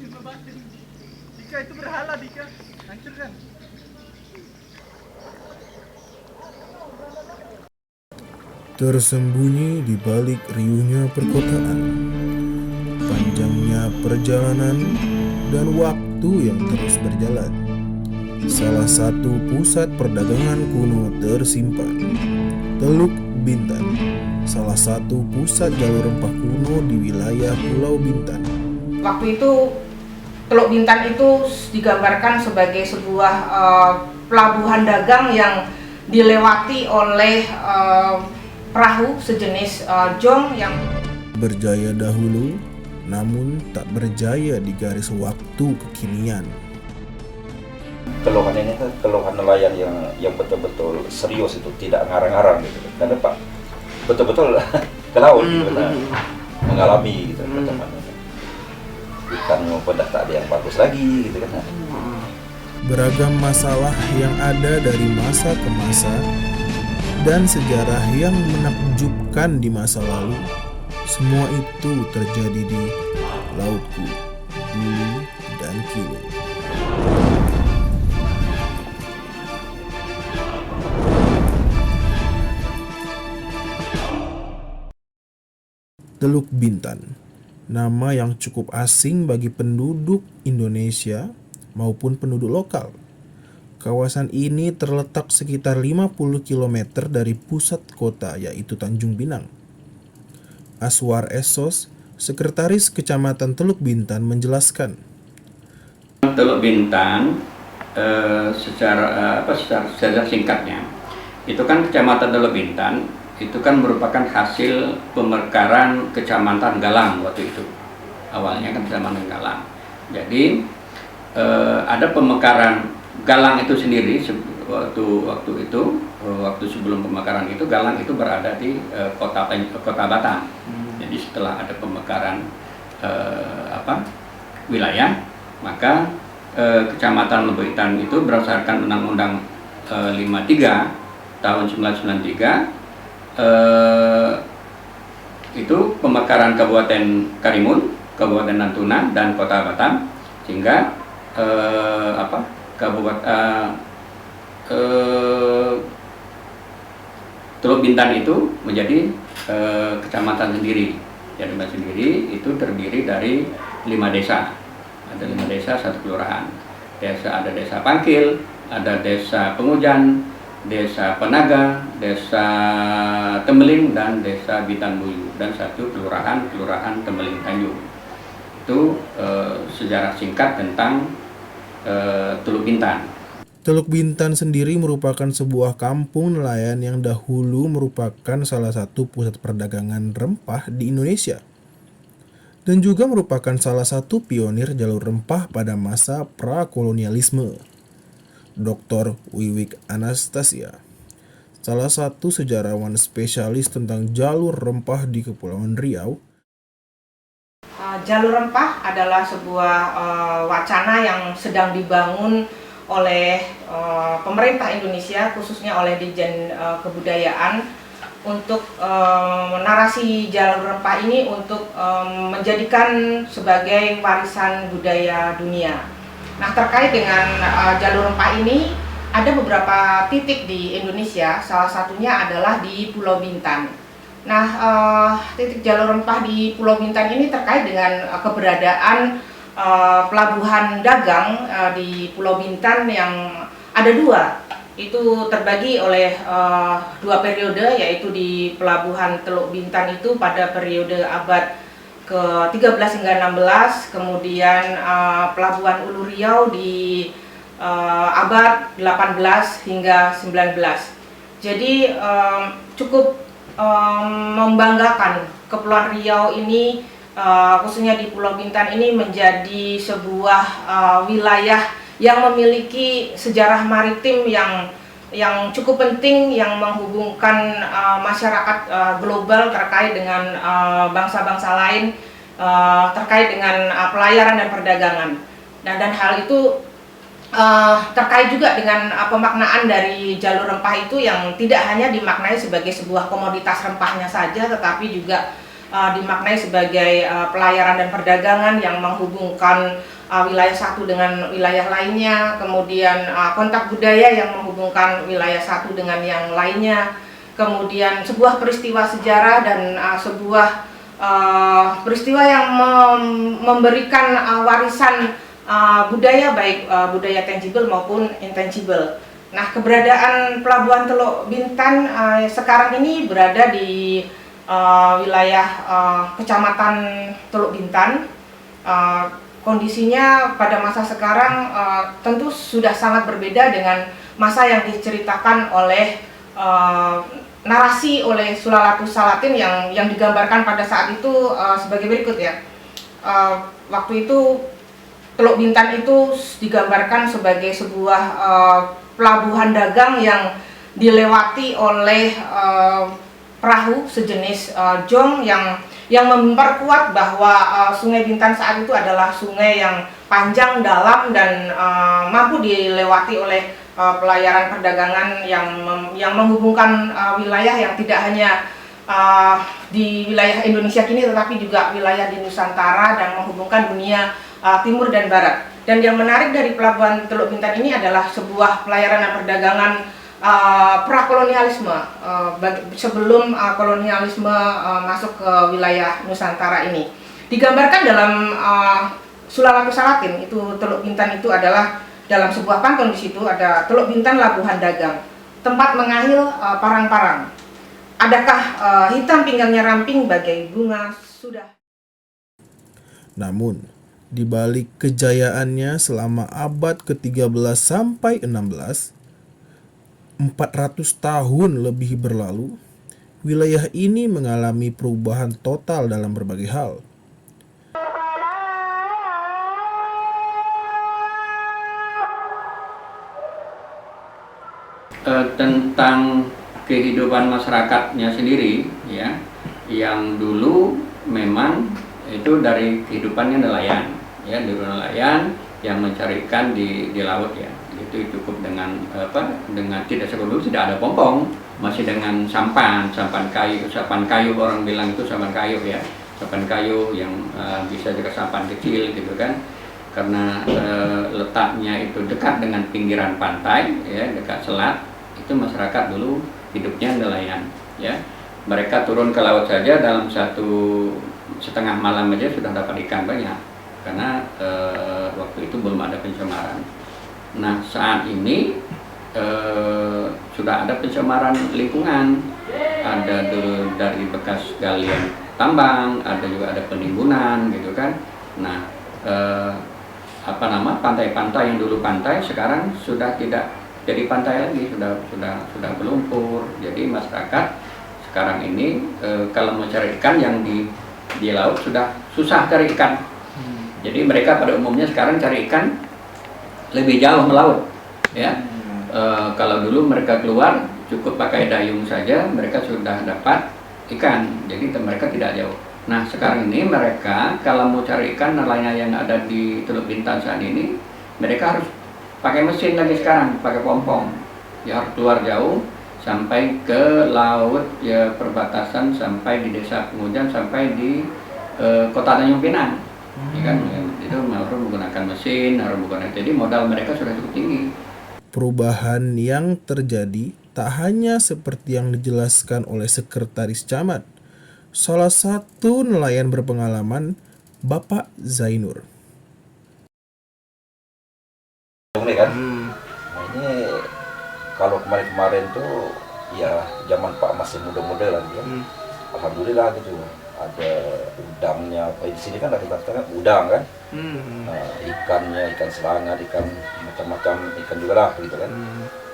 Dika itu berhala, Dika. Hancurkan. Tersembunyi di balik riuhnya perkotaan, panjangnya perjalanan, dan waktu yang terus berjalan. Salah satu pusat perdagangan kuno tersimpan, Teluk Bintan, salah satu pusat jalur rempah kuno di wilayah Pulau Bintan. Waktu itu Teluk Bintan itu digambarkan sebagai sebuah pelabuhan dagang yang dilewati oleh perahu sejenis jong yang Berjaya dahulu, namun tak berjaya di garis waktu kekinian. Keluhan ini kan keluhan nelayan yang betul-betul serius, itu tidak ngarang-ngarang gitu. Karena Pak betul-betul ke laut gitu, mengalami gitu katakanlah. Ikan maupun tak ada yang bagus lagi gitu kan. Beragam masalah yang ada dari masa ke masa dan sejarah yang menakjubkan di masa lalu, semua itu terjadi di lautku dulu dan kini. Teluk Bintan, nama yang cukup asing bagi penduduk Indonesia maupun penduduk lokal. Kawasan ini terletak sekitar 50 km dari pusat kota, yaitu Tanjung Pinang. Aswar Esos, Sekretaris Kecamatan Teluk Bintan, menjelaskan. Teluk Bintan secara singkatnya, itu kan Kecamatan Teluk Bintan itu kan merupakan hasil pemekaran Kecamatan Galang waktu itu. Awalnya kan Kecamatan Galang. Jadi ada pemekaran Galang itu sendiri waktu sebelum pemekaran itu Galang itu berada di kota Batam. Jadi setelah ada pemekaran wilayah, maka Kecamatan Teluk Bintan itu berdasarkan Undang-Undang 53 tahun 1993 itu pemekaran Kabupaten Karimun, Kabupaten Natuna, dan Kota Batam, sehingga Teluk Bintan itu menjadi kecamatan sendiri. Jadi sendiri itu terdiri dari 5 desa. Ada 5 desa, 1 kelurahan. Ada desa Pangkil, ada desa Pengujan, desa Penaga, desa Tembeling, dan desa Bitanbuyu, dan 1 kelurahan Tembeling Tanjung. Itu sejarah singkat tentang Teluk Bintan. Teluk Bintan sendiri merupakan sebuah kampung nelayan yang dahulu merupakan salah satu pusat perdagangan rempah di Indonesia, dan juga merupakan salah satu pionir jalur rempah pada masa prakolonialisme. Dr. Wiwik Anastasia, salah satu sejarawan spesialis tentang jalur rempah di Kepulauan Riau. Jalur rempah adalah sebuah wacana yang sedang dibangun oleh pemerintah Indonesia, khususnya oleh Ditjen Kebudayaan, untuk narasi jalur rempah ini untuk menjadikan sebagai warisan budaya dunia. Nah, terkait dengan jalur rempah ini, ada beberapa titik di Indonesia, salah satunya adalah di Pulau Bintan. Nah, titik jalur rempah di Pulau Bintan ini terkait dengan keberadaan pelabuhan dagang di Pulau Bintan yang ada 2. Itu terbagi oleh 2 periode, yaitu di Pelabuhan Teluk Bintan itu pada periode abad ke-13 hingga 16, kemudian Pelabuhan Ulu Riau di abad 18 hingga 19. Jadi cukup membanggakan Kepulauan Riau ini, khususnya di Pulau Bintan ini, menjadi sebuah wilayah yang memiliki sejarah maritim yang cukup penting, yang menghubungkan masyarakat global terkait dengan bangsa-bangsa lain, terkait dengan pelayaran dan perdagangan. Dan hal itu terkait juga dengan pemaknaan dari jalur rempah itu, yang tidak hanya dimaknai sebagai sebuah komoditas rempahnya saja, tetapi juga dimaknai sebagai pelayaran dan perdagangan yang menghubungkan wilayah satu dengan wilayah lainnya, kemudian kontak budaya yang menghubungkan wilayah satu dengan yang lainnya, kemudian sebuah peristiwa sejarah dan sebuah peristiwa yang memberikan warisan budaya, baik budaya tangible maupun intangible. Nah, keberadaan Pelabuhan Teluk Bintan sekarang ini berada di wilayah Kecamatan Teluk Bintan. Kondisinya pada masa sekarang tentu sudah sangat berbeda dengan masa yang diceritakan oleh narasi oleh Sulalatus Salatin yang digambarkan pada saat itu sebagai berikut ya. Waktu itu Teluk Bintan itu digambarkan sebagai sebuah pelabuhan dagang yang dilewati oleh perahu sejenis jong yang memperkuat bahwa Sungai Bintan saat itu adalah sungai yang panjang, dalam, dan mampu dilewati oleh pelayaran perdagangan yang menghubungkan wilayah yang tidak hanya di wilayah Indonesia kini, tetapi juga wilayah di Nusantara dan menghubungkan dunia timur dan barat. Dan yang menarik dari Pelabuhan Teluk Bintan ini adalah sebuah pelayaran dan perdagangan prakolonialisme, sebelum kolonialisme masuk ke wilayah Nusantara ini. Digambarkan dalam Sulalatus Salatin, itu Teluk Bintan itu adalah dalam sebuah pantun. Di situ ada Teluk Bintan labuhan dagang, tempat mengahil parang-parang. Adakah hitam pinggangnya ramping bagai bunga sudah. Namun, di balik kejayaannya selama abad ke-13 sampai 16, 400 tahun lebih berlalu, wilayah ini mengalami perubahan total dalam berbagai hal. Tentang kehidupan masyarakatnya sendiri, ya, yang dulu memang itu dari kehidupannya nelayan, ya, dulu nelayan yang mencari ikan di laut, ya. Itu cukup dengan dengan tidak seperti tidak ada pompong, masih dengan sampan kayu, orang bilang itu sampan kayu, ya, sampan kayu yang bisa juga sampan kecil gitu kan, karena letaknya itu dekat dengan pinggiran pantai, ya, dekat selat. Itu masyarakat dulu hidupnya nelayan, ya. Mereka turun ke laut saja dalam 1,5 malam aja sudah dapat ikan banyak, karena waktu itu belum ada pencemaran. Nah, saat ini sudah ada pencemaran lingkungan, ada dari bekas galian tambang, ada juga ada penimbunan gitu kan. Nah, pantai-pantai yang dulu pantai sekarang sudah tidak jadi pantai lagi, sudah berlumpur. Jadi masyarakat sekarang ini kalau mau cari ikan yang di laut sudah susah cari ikan. Jadi mereka pada umumnya sekarang cari ikan lebih jauh melaut, ya. Kalau dulu mereka keluar cukup pakai dayung saja mereka sudah dapat ikan, jadi mereka tidak jauh. Nah, sekarang ini mereka kalau mau cari ikan nelayan yang ada di Teluk Bintan saat ini, mereka harus pakai mesin lagi sekarang, pakai pompong, ya, harus keluar jauh sampai ke laut, ya, perbatasan sampai di Desa Pengujan, sampai di Kota Tanjung Pinang, ya kan. Itu harus menggunakan mesin, jadi modal mereka sudah cukup tinggi. Perubahan yang terjadi tak hanya seperti yang dijelaskan oleh Sekretaris Camat, salah satu nelayan berpengalaman, Bapak Zainur. Ini kan, nah ini kalau kemarin tuh ya zaman Pak masih muda-muda lah gitu. Alhamdulillah gitu, ada udangnya. Di sini kan ada kata udang kan, nah, ikannya ikan selangat, ikan macam-macam ikan juga lah gitu kan.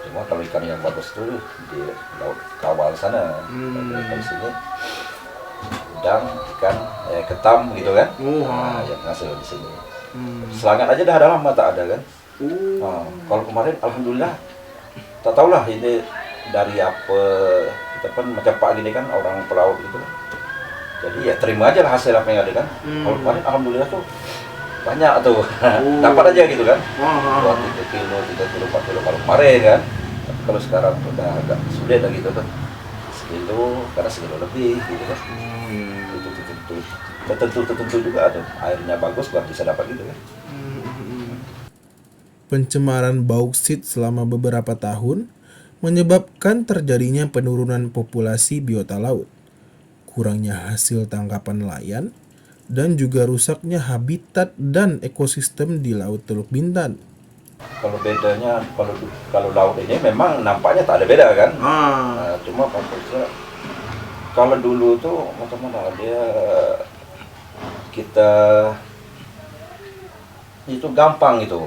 Cuma kalau ikan yang bagus tuh di laut Kawal sana, di sini udang, ikan ketam gitu kan, nah, yang hasil di sini. Selangat aja dah ada lama tak ada kan. Nah, kalau kemarin alhamdulillah tak tahulah ini dari apa, kita kan macam Pak gini kan orang pelaut gitu, jadi ya terima aja lah hasil apa yang ada kan. Kalau kemarin alhamdulillah tuh banyak tuh dapat aja gitu kan, 2 kilo, 3 kilo, 4 kilo kalau kemarin kan. Tapi kalau sekarang udah agak sulit lah gitu kan, sekilo, karena sekilo lebih gitu kan. Itu tertentu juga ada airnya bagus baru bisa dapat gitu kan. Pencemaran bauksit selama beberapa tahun menyebabkan terjadinya penurunan populasi biota laut, kurangnya hasil tangkapan nelayan, dan juga rusaknya habitat dan ekosistem di Laut Teluk Bintan. Kalau bedanya, kalau laut ini memang nampaknya tak ada beda kan. Cuma fokusnya kalau dulu tuh macam mana dia kita itu gampang itu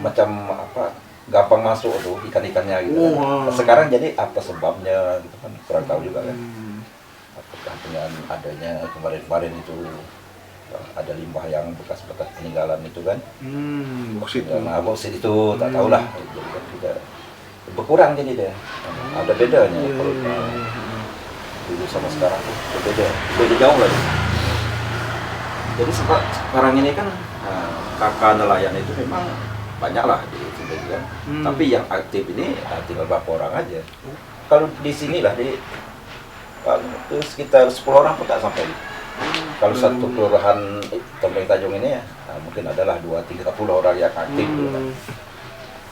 macam apa gampang masuk tuh ikan-ikannya gitu kan. Sekarang jadi apa sebabnya gitu kan kurang tahu juga kan. Apakah dengan adanya kemarin itu ada limbah yang bekas-bekas peninggalan itu kan. Boksit itu tak tahulah. Jadi kan tidak berkurang jadi deh. Ada bedanya kalau dulu sama sekarang tuh beda jauh lagi. Jadi sekarang ini kan kakak nelayan itu memang banyak lah di sini kan. Tapi yang aktif ini tinggal beberapa orang aja. Kalau di sini lah di sekitar 10 orang pun tak sampai. Kalau satu kelurahan Tembeng Tanjung ini ya mungkin adalah 2-30 orang yang aktif gitu kan.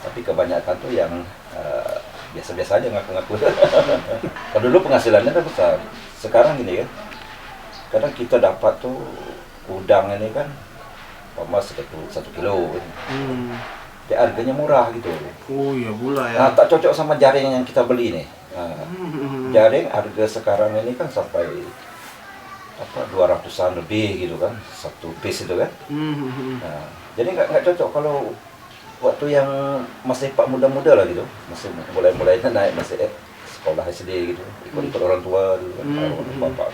Tapi kebanyakan tuh yang biasa-biasa aja ngaku-ngaku. Kalau dulu penghasilannya kan besar. Sekarang gini kan, kadang kita dapat tuh udang ini kan emas 1 kilo. Dia harganya murah gitu. Oh iya pula ya. Nah, tak cocok sama jaring yang kita beli nih. Jaring harga sekarang ini kan sampai 200-an lebih gitu kan, satu piece itu kan. Nah, jadi nggak cocok kalau waktu yang masih pak muda-muda lah gitu, masih mulai naik masih sekolah SD gitu, ikut orang tua gitu kan, orang bapak.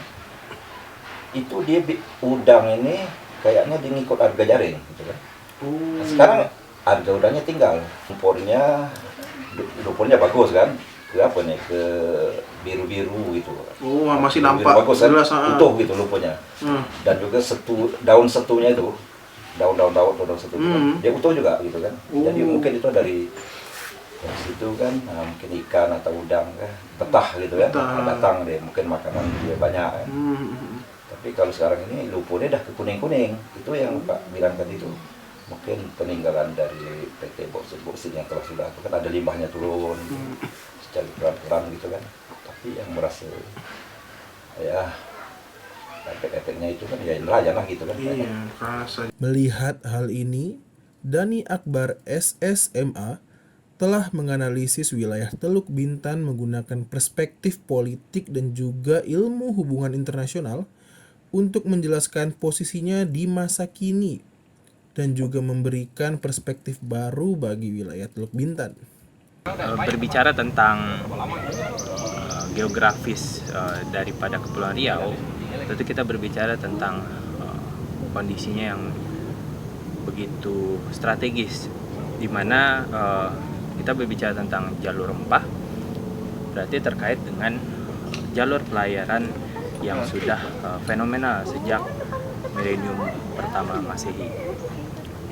Itu dia udang ini kayaknya dia ngikut harga jaring gitu kan. Nah, sekarang harga udangnya tinggal, lumpurnya bagus kan, ke apa nih, ke biru-biru gitu. Masih biru nampak bagus kan, jelas, utuh gitu lumpurnya. Dan juga daun setunya itu, daun setu itu kan, dia utuh juga gitu kan. Jadi mungkin itu dari situ kan, mungkin ikan atau udang kan, betah gitu kan, datang deh, mungkin makanan dia banyak kan. Tapi kalau sekarang ini lumpurnya dah ke kuning-kuning, itu yang Pak bilang tadi itu mungkin peninggalan dari PT boksit yang telah sudah, kan ada limbahnya turun secara pelan-pelan gitu kan. Tapi yang merasa ya efek-efeknya itu kan ya nelayan lah gitu kan. Melihat hal ini, Dani Akbar SSMA telah menganalisis wilayah Teluk Bintan menggunakan perspektif politik dan juga ilmu hubungan internasional untuk menjelaskan posisinya di masa kini dan juga memberikan perspektif baru bagi wilayah Teluk Bintan. Berbicara tentang geografis daripada Kepulauan Riau, tentu kita berbicara tentang kondisinya yang begitu strategis, di mana kita berbicara tentang jalur rempah, berarti terkait dengan jalur pelayaran yang sudah fenomenal sejak milenium pertama Masehi.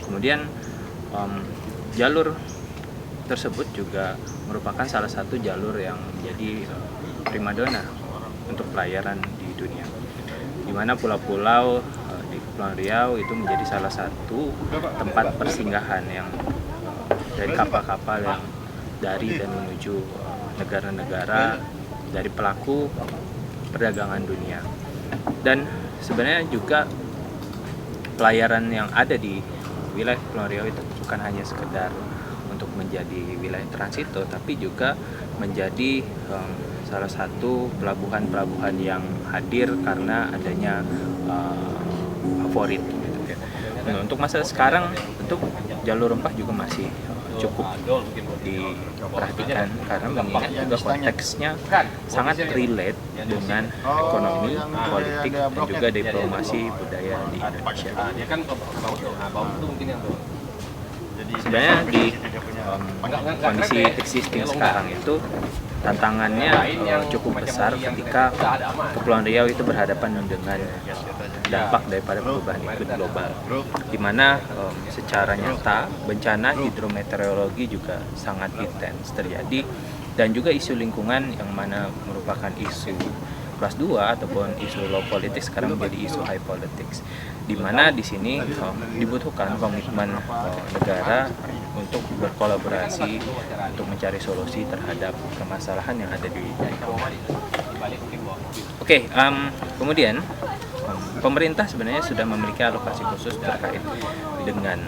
Kemudian jalur tersebut juga merupakan salah satu jalur yang menjadi primadona untuk pelayaran di dunia, di mana pulau-pulau di Kepulauan Riau itu menjadi salah satu tempat persinggahan yang dari kapal-kapal yang dari dan menuju negara-negara dari pelaku perdagangan dunia. Dan sebenarnya juga pelayaran yang ada di wilayah Kepulauan Riau itu bukan hanya sekedar untuk menjadi wilayah transito, tapi juga menjadi salah satu pelabuhan-pelabuhan yang hadir karena adanya favorit gitu. Nah, untuk masa sekarang tentu jalur rempah juga masih cukup diperhatikan karena mengingat juga konteksnya sangat relate dengan ekonomi, politik, dan juga diplomasi budaya di Indonesia. Sebenarnya di kondisi existing sekarang itu tantangannya cukup besar ketika Kepulauan Riau itu berhadapan dengan dampak daripada perubahan iklim global, di mana secara nyata bencana hidrometeorologi juga sangat intens terjadi, dan juga isu lingkungan yang mana merupakan isu plus 2 ataupun isu low politics sekarang menjadi isu high politics, di mana di sini dibutuhkan komitmen negara untuk berkolaborasi untuk mencari solusi terhadap permasalahan yang ada di lingkungan. Oke, kemudian pemerintah sebenarnya sudah memiliki alokasi khusus terkait dengan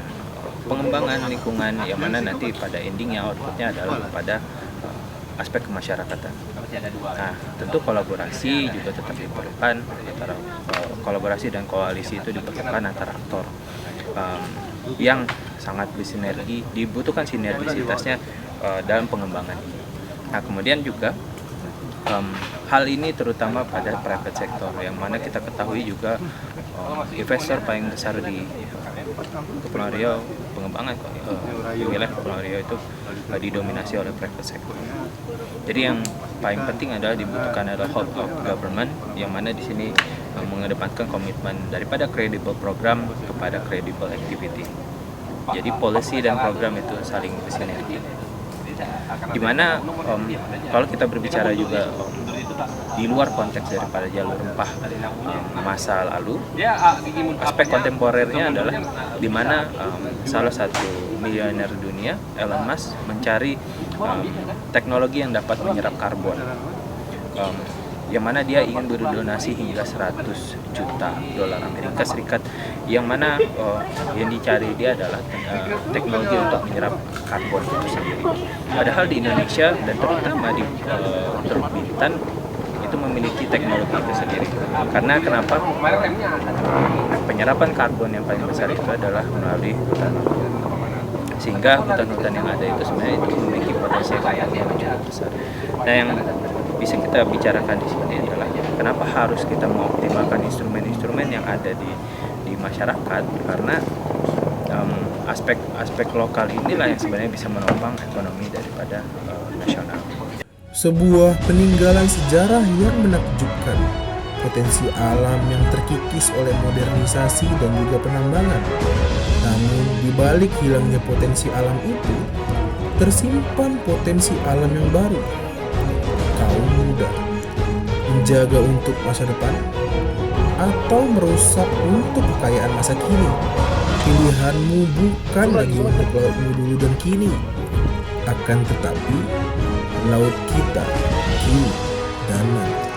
pengembangan lingkungan, yang mana nanti pada endingnya outputnya adalah pada aspek kemasyarakatan. Nah, tentu kolaborasi juga tetap diperlukan antara kolaborasi dan koalisi itu diperlukan antara aktor yang sangat bersinergi, dibutuhkan sinergisitasnya dalam pengembangan ini. Nah, kemudian juga hal ini terutama pada private sector, yang mana kita ketahui juga investor paling besar di Kepulauan Riau, pengembangan di wilayah Kepulauan Riau itu didominasi oleh private sector. Jadi yang paling penting adalah dibutuhkan adalah whole of government, yang mana di sini mengedepankan komitmen daripada credible program kepada credible activity. Jadi policy dan program itu saling bersinergi. Dimana kalau kita berbicara juga di luar konteks daripada jalur rempah masa lalu, aspek kontemporernya adalah dimana salah satu miliuner dunia, Elon Musk, mencari teknologi yang dapat menyerap karbon, yang mana dia ingin berdonasi hingga 100 juta dolar Amerika Serikat, yang mana yang dicari dia adalah teknologi untuk menyerap karbon itu sendiri. Padahal di Indonesia dan terutama di Teluk Bintan itu memiliki teknologi itu sendiri. Karena kenapa? Penyerapan karbon yang paling besar itu adalah melalui hutan. Sehingga hutan-hutan yang ada itu sebenarnya itu memiliki potensi ekonomi yang cukup besar. Nah, yang bisa kita bicarakan di sini adalah kenapa harus kita mengoptimalkan instrumen-instrumen yang ada di masyarakat, karena aspek lokal inilah yang sebenarnya bisa menopang ekonomi daripada nasional. Sebuah peninggalan sejarah yang menakjubkan, potensi alam yang terkikis oleh modernisasi dan juga penambangan. Namun di balik hilangnya potensi alam itu, tersimpan potensi alam yang baru. Kaum muda menjaga untuk masa depan atau merusak untuk kekayaan masa kini. Pilihanmu bukan lagi untuk lautmu dulu dan kini, akan tetapi laut kita kini dan nanti.